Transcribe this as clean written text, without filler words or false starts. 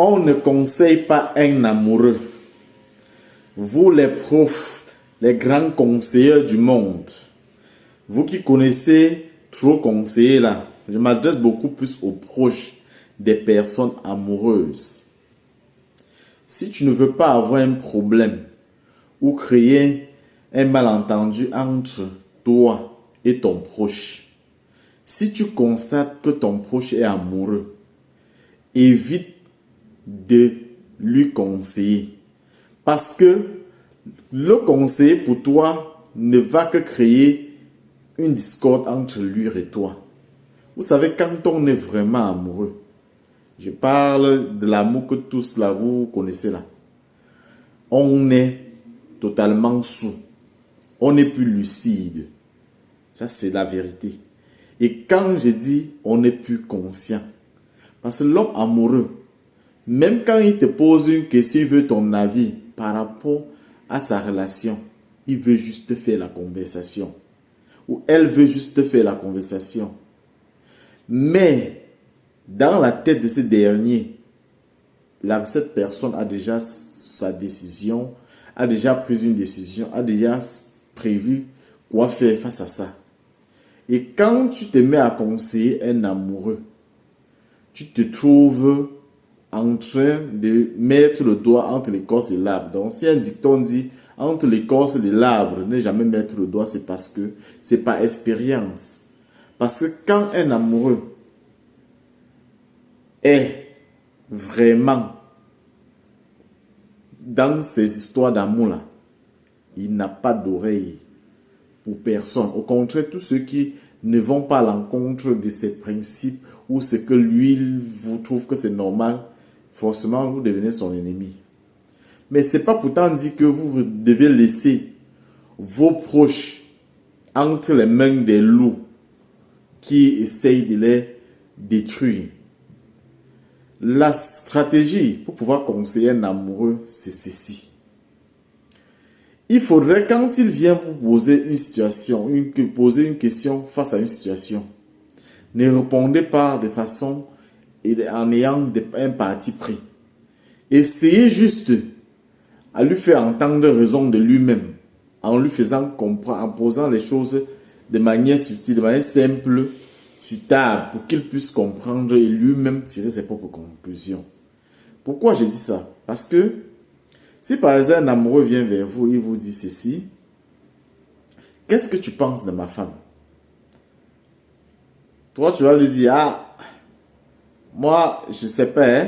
On ne conseille pas un amoureux. Vous les profs, les grands conseillers du monde, vous qui connaissez trop conseiller là, je m'adresse beaucoup plus aux proches des personnes amoureuses. Si tu ne veux pas avoir un problème ou créer un malentendu entre toi et ton proche, si tu constates que ton proche est amoureux, évite de lui conseiller. Parce que le conseiller pour toi ne va que créer une discorde entre lui et toi. Vous savez, quand on est vraiment amoureux, je parle de l'amour que tous là, vous connaissez là. On est totalement sous. On n'est plus lucide. Ça, c'est la vérité. Et quand je dis on n'est plus conscient, parce que l'homme amoureux, même quand il te pose une question, il veut ton avis par rapport à sa relation, il veut juste faire la conversation. Ou elle veut juste faire la conversation. Mais, dans la tête de ce dernier, cette personne a déjà sa décision, a déjà pris une décision, a déjà prévu quoi faire face à ça. Et quand tu te mets à conseiller un amoureux, tu te trouves en train de mettre le doigt entre l'écorce et l'arbre. Donc, si un dicton dit entre l'écorce et l'arbre, ne jamais mettre le doigt, c'est parce que c'est par expérience. Parce que quand un amoureux est vraiment dans ces histoires d'amour-là, il n'a pas d'oreille pour personne. Au contraire, tous ceux qui ne vont pas à l'encontre de ses principes ou ce que lui, vous trouve que c'est normal, forcément, vous devenez son ennemi. Mais ce n'est pas pourtant dit que vous devez laisser vos proches entre les mains des loups qui essayent de les détruire. La stratégie pour pouvoir conseiller un amoureux, c'est ceci. Il faudrait, quand il vient vous poser une situation, poser une question face à une situation, ne répondez pas de façon en ayant un parti pris. Essayez juste à lui faire entendre raison de lui-même, en lui faisant comprendre, en posant les choses de manière subtile, de manière simple, sur table, pour qu'il puisse comprendre et lui-même tirer ses propres conclusions. Pourquoi je dis ça? Parce que si par exemple un amoureux vient vers vous, il vous dit ceci, qu'est-ce que tu penses de ma femme? Toi, tu vas lui dire, ah, moi, je ne sais pas, hein.